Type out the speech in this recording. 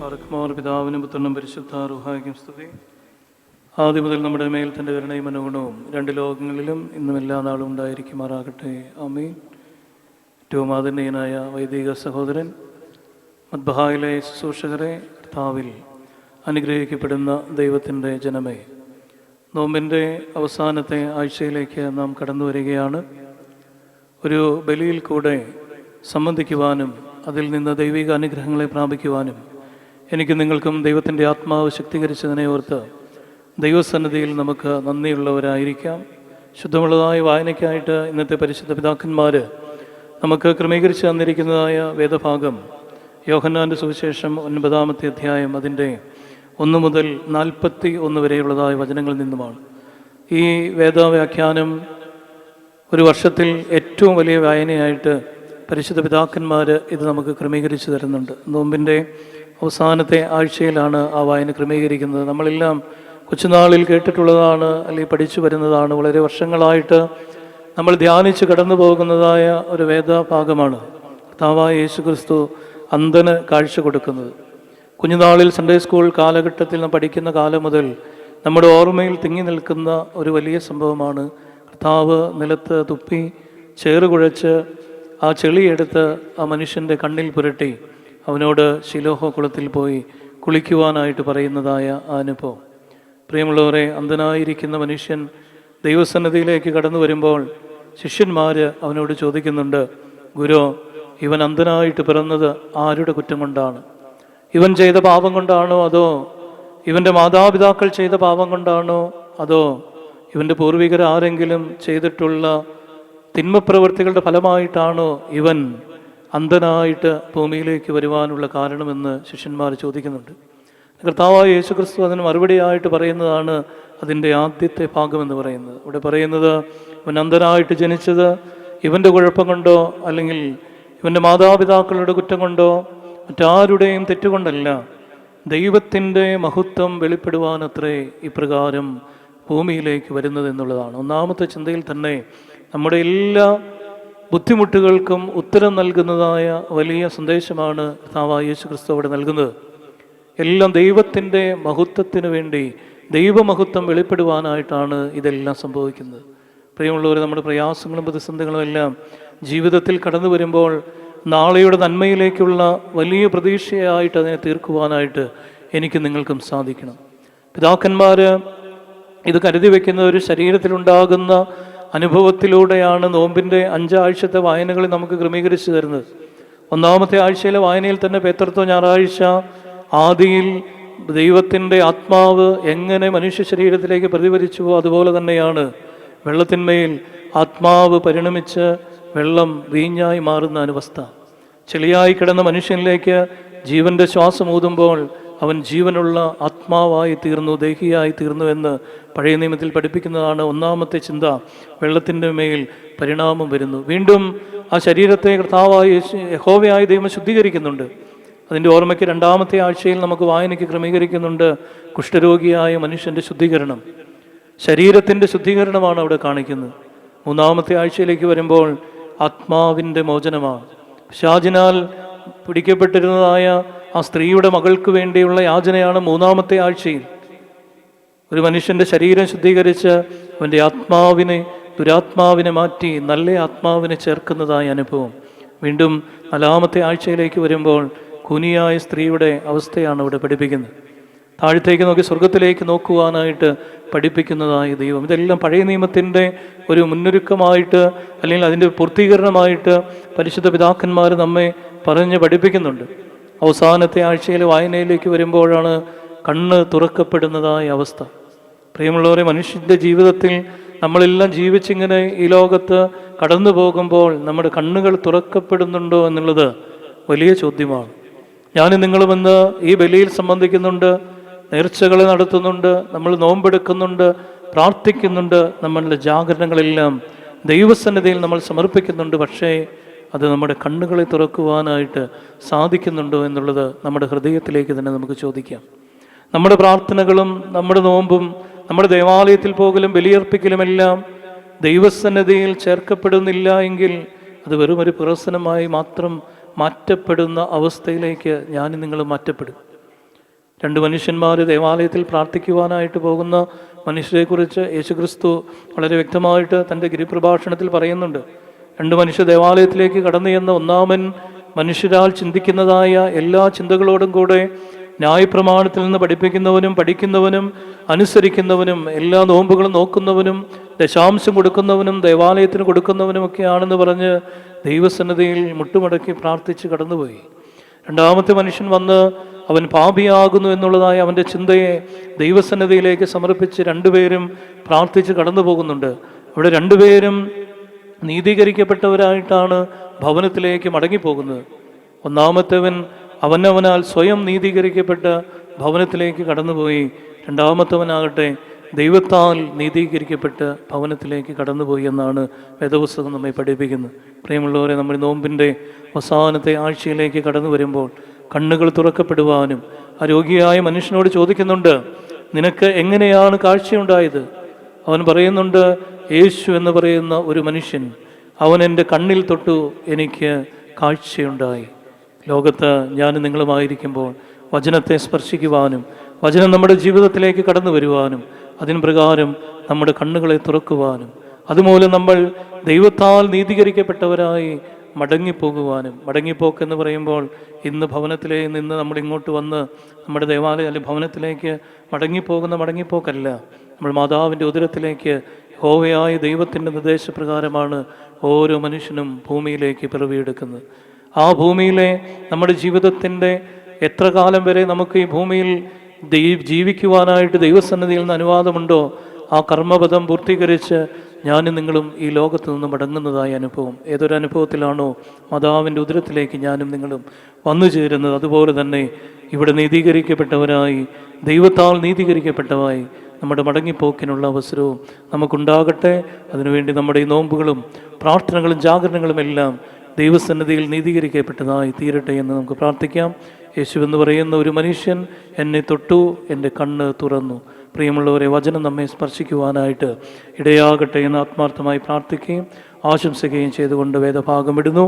ആർക്കുമാർ പിതാവിനും പുത്രനും പരിശുദ്ധ റൂഹായ്ക്കും സ്തുതി. ആദ്യം മുതൽ നമ്മുടെ മേൽ തൻ്റെ കരുണയും മനോഗുണവും രണ്ട് ലോകങ്ങളിലും ഇന്നും എല്ലാ നാളും ഉണ്ടായിരിക്കുമാറാകട്ടെ. ആമീൻ. ഏറ്റവും ആദരണീയനായ വൈദിക സഹോദരൻ, മദ്ബഹായിലെ ശുശ്രൂഷകരെ, കർത്താവിൽ അനുഗ്രഹിക്കപ്പെടുന്ന ദൈവത്തിൻ്റെ ജനമേ, നോമ്പിൻ്റെ അവസാനത്തെ ആഴ്ചയിലേക്ക് നാം കടന്നു വരികയാണ്. ഒരു ബലിയിൽ കൂടെ സംബന്ധിക്കുവാനും അതിൽ നിന്ന് ദൈവിക അനുഗ്രഹങ്ങളെ പ്രാപിക്കുവാനും എനിക്ക് നിങ്ങൾക്കും ദൈവത്തിൻ്റെ ആത്മാവ് ശക്തീകരിച്ചതിനെ ഓർത്ത് ദൈവസന്നിധിയിൽ നമുക്ക് നന്ദിയുള്ളവരായിരിക്കാം. ശുദ്ധമുള്ളതായ വായനയ്ക്കായിട്ട് ഇന്നത്തെ പരിശുദ്ധ പിതാക്കന്മാർ നമുക്ക് ക്രമീകരിച്ച് തന്നിരിക്കുന്നതായ വേദഭാഗം യോഹന്നാൻ്റെ സുവിശേഷം 9-ാമത്തെ അധ്യായം അതിൻ്റെ 1 മുതൽ 41 വരെയുള്ളതായ വചനങ്ങളിൽ നിന്നുമാണ്. ഈ വേദവ്യാഖ്യാനം ഒരു വർഷത്തിൽ ഏറ്റവും വലിയ വായനയായിട്ട് പരിശുദ്ധ പിതാക്കന്മാർ ഇത് നമുക്ക് ക്രമീകരിച്ച് തരുന്നുണ്ട്. നോമ്പിൻ്റെ അവസാനത്തെ ആഴ്ചയിലാണ് ആ വായന ക്രമീകരിക്കുന്നത്. നമ്മളെല്ലാം കൊച്ചുനാളിൽ കേട്ടിട്ടുള്ളതാണ്, അല്ലെങ്കിൽ പഠിച്ചു വരുന്നതാണ്. വളരെ വർഷങ്ങളായിട്ട് നമ്മൾ ധ്യാനിച്ച് കടന്നു പോകുന്നതായ ഒരു വേദഭാഗമാണ്. കർത്താവായ യേശുക്രിസ്തു അന്ധന് കാഴ്ച കൊടുക്കുന്നത്. കുഞ്ഞുനാളിൽ സൺഡേ സ്കൂൾ കാലഘട്ടത്തിൽ നാം പഠിക്കുന്ന കാലം മുതൽ നമ്മുടെ ഓർമ്മയിൽ തിങ്ങി നിൽക്കുന്ന ഒരു വലിയ സംഭവമാണ്. കർത്താവ് നിലത്ത് തുപ്പി ചേറുകുഴച്ച് ആ ചെളിയെടുത്ത് ആ മനുഷ്യൻ്റെ കണ്ണിൽ പുരട്ടി അവനോട് ശിലോഹ കുളത്തിൽ പോയി കുളിക്കുവാനായിട്ട് പറയുന്നതായ ആ അനുഭവം. പ്രിയമുള്ളവരെ, അന്ധനായിരിക്കുന്ന മനുഷ്യൻ ദൈവസന്നിധിയിലേക്ക് കടന്നു വരുമ്പോൾ ശിഷ്യന്മാർ അവനോട് ചോദിക്കുന്നുണ്ട്, ഗുരു, ഇവൻ അന്ധനായിട്ട് പിറന്നത് ആരുടെ കുറ്റം കൊണ്ടാണ്? ഇവൻ ചെയ്ത പാപം കൊണ്ടാണോ, അതോ ഇവൻ്റെ മാതാപിതാക്കൾ ചെയ്ത പാപം കൊണ്ടാണോ, അതോ ഇവൻ്റെ പൂർവികർ ആരെങ്കിലും ചെയ്തിട്ടുള്ള തിന്മപ്രവൃത്തികളുടെ ഫലമായിട്ടാണോ ഇവൻ അന്ധനായിട്ട് ഭൂമിയിലേക്ക് വരുവാനുള്ള കാരണമെന്ന് ശിഷ്യന്മാർ ചോദിക്കുന്നുണ്ട്. കർത്താവായ യേശുക്രിസ്തു അതിന് മറുപടിയായിട്ട് പറയുന്നതാണ് അതിൻ്റെ ആദ്യത്തെ ഭാഗമെന്ന് പറയുന്നത്. ഇവിടെ പറയുന്നത്, ഇവൻ അന്ധനായിട്ട് ജനിച്ചത് ഇവൻ്റെ കുഴപ്പം കൊണ്ടോ അല്ലെങ്കിൽ ഇവൻ്റെ മാതാപിതാക്കളുടെ കുറ്റം കൊണ്ടോ മറ്റാരുടെയും തെറ്റുകൊണ്ടല്ല, ദൈവത്തിൻ്റെ മഹത്വം വെളിപ്പെടുവാനത്രേ ഇപ്രകാരം ഭൂമിയിലേക്ക് വരുന്നത് എന്നുള്ളതാണ്. ഒന്നാമത്തെ ചിന്തയിൽ തന്നെ നമ്മുടെ എല്ലാ ബുദ്ധിമുട്ടുകൾക്കും ഉത്തരം നൽകുന്നതായ വലിയ സന്ദേശമാണ് കർത്താവായ യേശുക്രിസ്തു അവിടെ നൽകുന്നത്. എല്ലാം ദൈവത്തിൻ്റെ മഹത്വത്തിന് വേണ്ടി, ദൈവമഹത്വം വെളിപ്പെടുവാനായിട്ടാണ് ഇതെല്ലാം സംഭവിക്കുന്നത്. പ്രിയമുള്ളവർ, നമ്മുടെ പ്രയാസങ്ങളും പ്രതിസന്ധികളും എല്ലാം ജീവിതത്തിൽ കടന്നു വരുമ്പോൾ നാളെയുടെ നന്മയിലേക്കുള്ള വലിയ പ്രതീക്ഷയായിട്ട് അതിനെ തീർക്കുവാനായിട്ട് എനിക്ക് നിങ്ങൾക്കും സാധിക്കണം. പിതാക്കന്മാർ ഇത് കരുതി വയ്ക്കുന്ന ഒരു ശരീരത്തിലുണ്ടാകുന്ന അനുഭവത്തിലൂടെയാണ് നോമ്പിൻ്റെ 5 ആഴ്ചത്തെ വായനകളിൽ നമുക്ക് ക്രമീകരിച്ചു തരുന്നത്. 1-ാമത്തെ ആഴ്ചയിലെ വായനയിൽ തന്നെ പേത്രത്വ ഞായറാഴ്ച ആദിയിൽ ദൈവത്തിൻ്റെ ആത്മാവ് എങ്ങനെ മനുഷ്യ ശരീരത്തിലേക്ക് പ്രതിഫലിച്ചുവോ അതുപോലെ തന്നെയാണ് വെള്ളത്തിന്മേൽ ആത്മാവ് പരിണമിച്ച് വെള്ളം വീഞ്ഞായി മാറുന്ന അനുവസ്ഥ. ചെളിയായി കിടന്ന മനുഷ്യനിലേക്ക് ജീവൻ്റെ ശ്വാസം ഊതുമ്പോൾ അവൻ ജീവനുള്ള ആത്മാവായി തീർന്നു, ദേഹിയായി തീർന്നു എന്ന് പഴയ നിയമത്തിൽ പഠിപ്പിക്കുന്നതാണ് 1-ാമത്തെ ചിന്ത. വെള്ളത്തിൻ്റെ മേൽ പരിണാമം വരുന്നു. വീണ്ടും ആ ശരീരത്തെ കർത്താവായ യഹോവയായ ദൈവം ശുദ്ധീകരിക്കുന്നുണ്ട്. അതിൻ്റെ ഓർമ്മയ്ക്ക് 2-ാമത്തെ ആഴ്ചയിൽ നമുക്ക് വായനയ്ക്ക് ക്രമീകരിക്കുന്നുണ്ട് കുഷ്ഠരോഗിയായ മനുഷ്യൻ്റെ ശുദ്ധീകരണം. ശരീരത്തിൻ്റെ ശുദ്ധീകരണമാണ് അവിടെ കാണിക്കുന്നത്. 3-ാമത്തെ ആഴ്ചയിലേക്ക് വരുമ്പോൾ ആത്മാവിൻ്റെ മോചനമാണ്. പിശാചിനാൽ പിടിക്കപ്പെട്ടിരുന്നതായ ആ സ്ത്രീയുടെ മകൾക്ക് വേണ്ടിയുള്ള യാചനയാണ് 3-ാമത്തെ ആഴ്ചയിൽ. ഒരു മനുഷ്യൻ്റെ ശരീരം ശുദ്ധീകരിച്ച് അവൻ്റെ ആത്മാവിനെ, ദുരാത്മാവിനെ മാറ്റി നല്ല ആത്മാവിനെ ചേർക്കുന്നതായ അനുഭവം. വീണ്ടും 4-ാമത്തെ ആഴ്ചയിലേക്ക് വരുമ്പോൾ കൂനിയായ സ്ത്രീയുടെ അവസ്ഥയാണ് ഇവിടെ പഠിപ്പിക്കുന്നത്. താഴത്തേക്ക് നോക്കി സ്വർഗത്തിലേക്ക് നോക്കുവാനായിട്ട് പഠിപ്പിക്കുന്നതായ ദൈവം. ഇതെല്ലാം പഴയ നിയമത്തിൻ്റെ ഒരു മുന്നൊരുക്കമായിട്ട് അല്ലെങ്കിൽ അതിൻ്റെ പൂർത്തീകരണമായിട്ട് പരിശുദ്ധ പിതാക്കന്മാർ നമ്മെ പറഞ്ഞ് പഠിപ്പിക്കുന്നുണ്ട്. അവസാനത്തെ ആഴ്ചയിലെ വായനയിലേക്ക് വരുമ്പോഴാണ് കണ്ണ് തുറക്കപ്പെടുന്നതായ അവസ്ഥ. പ്രിയമുള്ളവരെ, മനുഷ്യൻ്റെ ജീവിതത്തിൽ നമ്മളെല്ലാം ജീവിച്ചിങ്ങനെ ഈ ലോകത്ത് കടന്നു പോകുമ്പോൾ നമ്മുടെ കണ്ണുകൾ തുറക്കപ്പെടുന്നുണ്ടോ എന്നുള്ളത് വലിയ ചോദ്യമാണ്. ഞാനും നിങ്ങളുമെന്ന് ഈ ബലിയിൽ സംബന്ധിക്കുന്നുണ്ട്, നേർച്ചകൾ നടത്തുന്നുണ്ട്, നമ്മൾ നോമ്പെടുക്കുന്നുണ്ട്, പ്രാർത്ഥിക്കുന്നുണ്ട്, നമ്മളുടെ ജാഗരണങ്ങളെല്ലാം ദൈവസന്നിധിയിൽ നമ്മൾ സമർപ്പിക്കുന്നുണ്ട്. പക്ഷേ അത് നമ്മുടെ കണ്ണുകളെ തുറക്കുവാനായിട്ട് സാധിക്കുന്നുണ്ടോ എന്നുള്ളത് നമ്മുടെ ഹൃദയത്തിലേക്ക് തന്നെ നമുക്ക് ചോദിക്കാം. നമ്മുടെ പ്രാർത്ഥനകളും നമ്മുടെ നോമ്പും നമ്മുടെ ദേവാലയത്തിൽ പോകലും ബലിയർപ്പിക്കലുമെല്ലാം ദൈവസന്നിധിയിൽ ചേർക്കപ്പെടുന്നില്ല എങ്കിൽ അത് വെറും ഒരു പ്രഹസനമായി മാത്രം മാറ്റപ്പെടുന്ന അവസ്ഥയിലേക്ക് ഞാൻ നിങ്ങൾ മാറ്റപ്പെടും. രണ്ട് മനുഷ്യന്മാർ ദേവാലയത്തിൽ പ്രാർത്ഥിക്കുവാനായിട്ട് പോകുന്ന മനുഷ്യരെക്കുറിച്ച് യേശുക്രിസ്തു വളരെ വ്യക്തമായിട്ട് തൻ്റെ ഗിരിപ്രഭാഷണത്തിൽ പറയുന്നുണ്ട്. രണ്ട് മനുഷ്യ ദേവാലയത്തിലേക്ക് കടന്നു ചെന്ന ഒന്നാമൻ മനുഷ്യരാൽ ചിന്തിക്കുന്നതായ എല്ലാ ചിന്തകളോടും കൂടെ ന്യായപ്രമാണത്തിൽ നിന്ന് പഠിക്കുന്നവനും അനുസരിക്കുന്നവനും എല്ലാ നോമ്പുകളും നോക്കുന്നവനും ദശാംശം കൊടുക്കുന്നവനും ദേവാലയത്തിന് കൊടുക്കുന്നവനുമൊക്കെയാണെന്ന് പറഞ്ഞ് ദൈവസന്നിധിയിൽ മുട്ടുമടക്കി പ്രാർത്ഥിച്ച് കടന്നുപോയി. രണ്ടാമത്തെ മനുഷ്യൻ വന്ന് അവൻ പാപിയാകുന്നു എന്നുള്ളതായ അവൻ്റെ ചിന്തയെ ദൈവസന്നിധിയിലേക്ക് സമർപ്പിച്ച് രണ്ടുപേരും പ്രാർത്ഥിച്ച് കടന്നു പോകുന്നുണ്ട്. അവിടെ രണ്ടുപേരും നീതീകരിക്കപ്പെട്ടവരായിട്ടാണ് ഭവനത്തിലേക്ക് മടങ്ങിപ്പോകുന്നത്. ഒന്നാമത്തവൻ അവനവനാൽ സ്വയം നീതീകരിക്കപ്പെട്ട് ഭവനത്തിലേക്ക് കടന്നുപോയി. രണ്ടാമത്തവനാകട്ടെ ദൈവത്താൽ നീതീകരിക്കപ്പെട്ട് ഭവനത്തിലേക്ക് കടന്നുപോയി എന്നാണ് വേദപുസ്തകം നമ്മെ പഠിപ്പിക്കുന്നത്. പ്രിയമുള്ളവരെ, നമ്മൾ നോമ്പിൻ്റെ അവസാനത്തെ ആഴ്ചയിലേക്ക് കടന്നു വരുമ്പോൾ കണ്ണുകൾ തുറക്കപ്പെടുവാനും ആ രോഗിയായ മനുഷ്യനോട് ചോദിക്കുന്നുണ്ട്, നിനക്ക് എങ്ങനെയാണ് കാഴ്ചയുണ്ടായത്? അവൻ പറയുന്നുണ്ട്, യേശു എന്ന് പറയുന്ന ഒരു മനുഷ്യൻ, അവൻ എൻ്റെ കണ്ണിൽ തൊട്ടു, എനിക്ക് കാഴ്ചയുണ്ടായി. ലോകത്ത് ഞാനും നിങ്ങളുമായിരിക്കുമ്പോൾ വചനത്തെ സ്പർശിക്കുവാനും വചനം നമ്മുടെ ജീവിതത്തിലേക്ക് കടന്നു വരുവാനും അതിന് പ്രകാരം നമ്മുടെ കണ്ണുകളെ തുറക്കുവാനും അതുമൂലം നമ്മൾ ദൈവത്താൽ നീതീകരിക്കപ്പെട്ടവരായി മടങ്ങിപ്പോകുവാനും. മടങ്ങിപ്പോക്കെന്ന് പറയുമ്പോൾ ഇന്ന് ഭവനത്തിലെ നിന്ന് നമ്മൾ ഇങ്ങോട്ട് വന്ന് നമ്മുടെ ദേവാലയ അല്ലെങ്കിൽ ഭവനത്തിലേക്ക് മടങ്ങിപ്പോക്കല്ല. നമ്മൾ മാതാവിൻ്റെ ഉദരത്തിലേക്ക് യഹോവയായ ദൈവത്തിൻ്റെ നിർദ്ദേശപ്രകാരമാണ് ഓരോ മനുഷ്യനും ഭൂമിയിലേക്ക് പിറവിയെടുക്കുന്നത്. ആ ഭൂമിയിലെ നമ്മുടെ ജീവിതത്തിൻ്റെ എത്ര കാലം വരെ നമുക്ക് ഈ ഭൂമിയിൽ ജീവിക്കുവാനായിട്ട് ദൈവസന്നിധിയിൽ നിന്ന് അനുവാദമുണ്ടോ, ആ കർമ്മപദം പൂർത്തീകരിച്ച് ഞാനും നിങ്ങളും ഈ ലോകത്ത് നിന്ന് മടങ്ങുന്നതായ അനുഭവം ഏതൊരു അനുഭവത്തിലാണോ മാതാവിൻ്റെ ഉദരത്തിലേക്ക് ഞാനും നിങ്ങളും വന്നു ചേരുന്നത്, അതുപോലെ തന്നെ ഇവിടെ നീതീകരിക്കപ്പെട്ടവരായി ദൈവത്താൽ നീതീകരിക്കപ്പെട്ടവരായി നമ്മുടെ മടങ്ങിപ്പോക്കിനുള്ള അവസരവും നമുക്കുണ്ടാകട്ടെ. അതിനുവേണ്ടി നമ്മുടെ ഈ നോമ്പുകളും പ്രാർത്ഥനകളും ജാഗരണങ്ങളും എല്ലാം ദൈവസന്നിധിയിൽ നീതീകരിക്കപ്പെട്ടതായി തീരട്ടെ എന്ന് നമുക്ക് പ്രാർത്ഥിക്കാം. യേശു എന്ന് പറയുന്ന ഒരു മനുഷ്യൻ എന്നെ തൊട്ടു, എൻ്റെ കണ്ണ് തുറന്നു. പ്രിയമുള്ളവരെ, വചനം നമ്മെ സ്പർശിക്കുവാനായിട്ട് ഇടയാകട്ടെ എന്ന് ആത്മാർത്ഥമായി പ്രാർത്ഥിക്കുകയും ആശംസിക്കുകയും ചെയ്തുകൊണ്ട് വേദഭാഗം ഇടുന്നു.